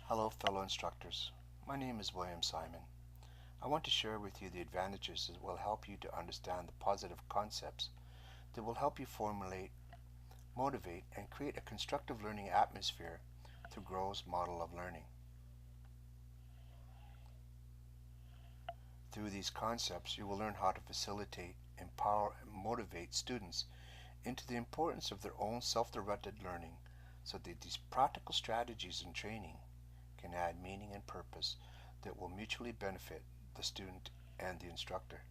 Hello fellow instructors, my name is William Simon. I want to share with you the advantages that will help you to understand the positive concepts that will help you formulate, motivate, and create a constructive learning atmosphere through Grove's model of learning. Through these concepts, you will learn how to facilitate, empower, and motivate students into the importance of their own self-directed learning so that these practical strategies and training can add meaning and purpose that will mutually benefit the student and the instructor.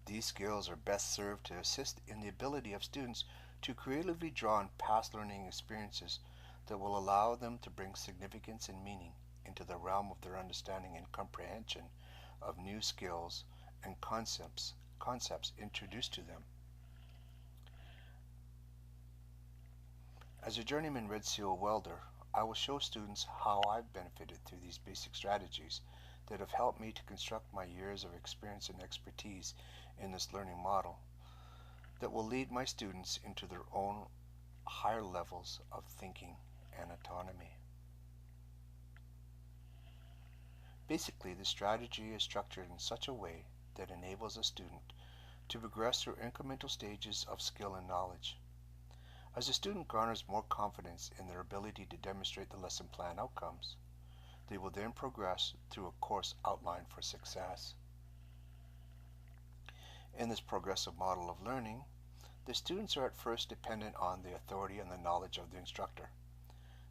These skills are best served to assist in the ability of students to creatively draw on past learning experiences that will allow them to bring significance and meaning into the realm of their understanding and comprehension of new skills and concepts introduced to them. As a journeyman Red Seal welder, I will show students how I've benefited through these basic strategies that have helped me to construct my years of experience and expertise in this learning model that will lead my students into their own higher levels of thinking and autonomy. Basically, the strategy is structured in such a way that enables a student to progress through incremental stages of skill and knowledge. As a student garners more confidence in their ability to demonstrate the lesson plan outcomes, they will then progress through a course outlined for success. In this progressive model of learning, the students are at first dependent on the authority and the knowledge of the instructor.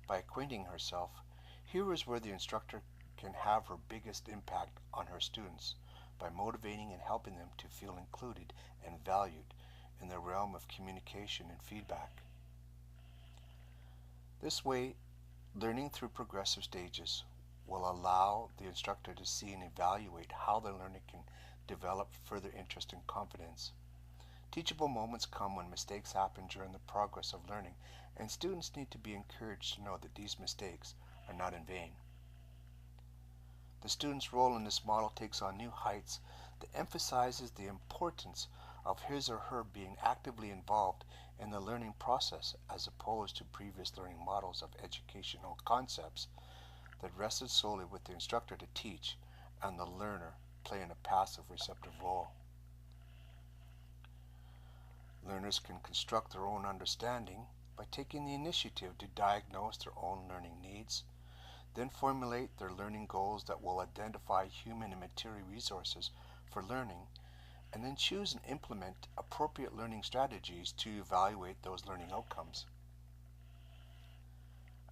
By acquainting herself, here is where the instructor can have her biggest impact on her students by motivating and helping them to feel included and valued in the realm of communication and feedback. This way, learning through progressive stages will allow the instructor to see and evaluate how the learner can develop further interest and confidence. Teachable moments come when mistakes happen during the progress of learning, and students need to be encouraged to know that these mistakes are not in vain. The student's role in this model takes on new heights that emphasizes the importance of his or her being actively involved in the learning process as opposed to previous learning models of educational concepts that rested solely with the instructor to teach and the learner playing a passive receptive role. Learners can construct their own understanding by taking the initiative to diagnose their own learning needs, then formulate their learning goals that will identify human and material resources for learning, and then choose and implement appropriate learning strategies to evaluate those learning outcomes.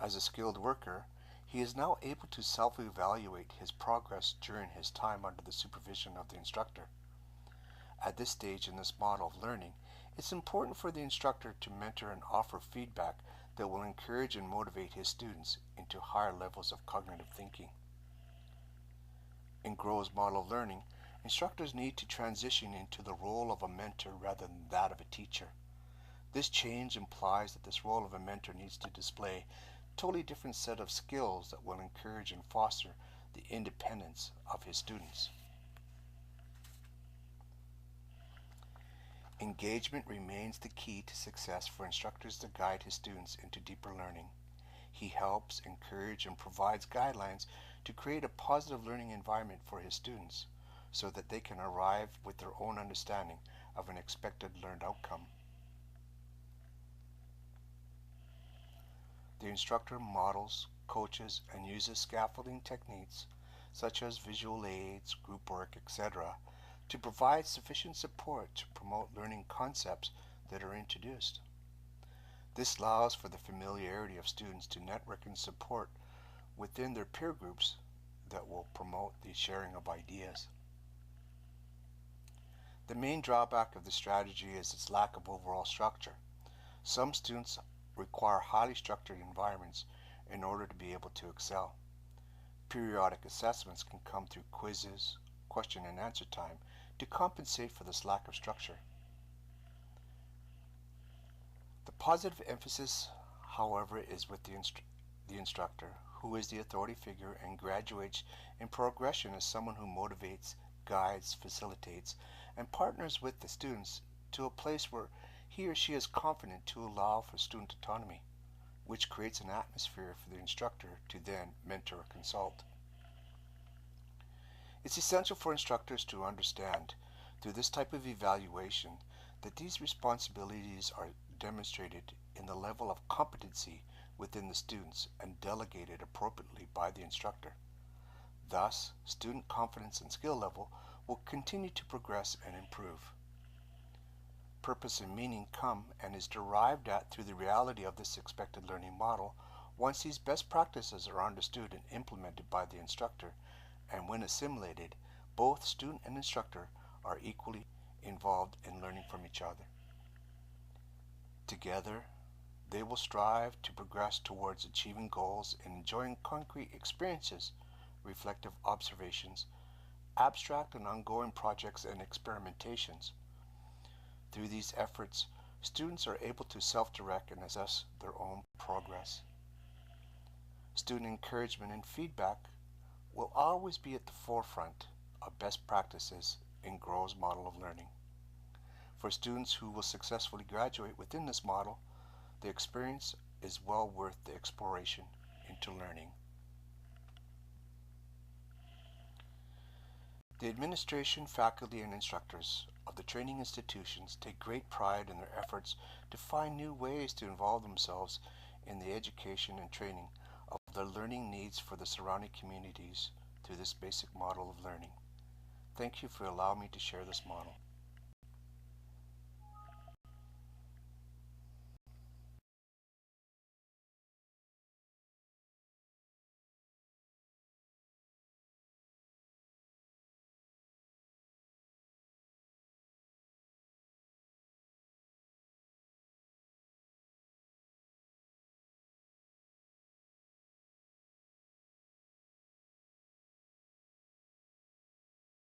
As a skilled worker, he is now able to self-evaluate his progress during his time under the supervision of the instructor. At this stage in this model of learning, it's important for the instructor to mentor and offer feedback that will encourage and motivate his students into higher levels of cognitive thinking. In Grove's model of learning, instructors need to transition into the role of a mentor rather than that of a teacher. This change implies that this role of a mentor needs to display a totally different set of skills that will encourage and foster the independence of his students. Engagement remains the key to success for instructors to guide his students into deeper learning. He helps, encourages, and provides guidelines to create a positive learning environment for his students so that they can arrive with their own understanding of an expected learned outcome. The instructor models, coaches, and uses scaffolding techniques such as visual aids, group work, etc., to provide sufficient support to promote learning concepts that are introduced. This allows for the familiarity of students to network and support within their peer groups that will promote the sharing of ideas. The main drawback of the strategy is its lack of overall structure. Some students require highly structured environments in order to be able to excel. Periodic assessments can come through quizzes, question and answer time to compensate for this lack of structure. The positive emphasis, however, is with the instructor, who is the authority figure and graduates in progression as someone who motivates, guides, facilitates, and partners with the students to a place where he or she is confident to allow for student autonomy, which creates an atmosphere for the instructor to then mentor or consult. It's essential for instructors to understand, through this type of evaluation, that these responsibilities are demonstrated in the level of competency within the students and delegated appropriately by the instructor. Thus, student confidence and skill level will continue to progress and improve. Purpose and meaning come and is derived at through the reality of this expected learning model once these best practices are understood and implemented by the instructor, and when assimilated, both student and instructor are equally involved in learning from each other. Together, they will strive to progress towards achieving goals and enjoying concrete experiences, reflective observations, abstract and ongoing projects and experimentations. Through these efforts, students are able to self-direct and assess their own progress. Student encouragement and feedback will always be at the forefront of best practices in Grove's model of learning. For students who will successfully graduate within this model, the experience is well worth the exploration into learning. The administration, faculty, and instructors of the training institutions take great pride in their efforts to find new ways to involve themselves in the education and training of the learning needs for the surrounding communities through this basic model of learning. Thank you for allowing me to share this model.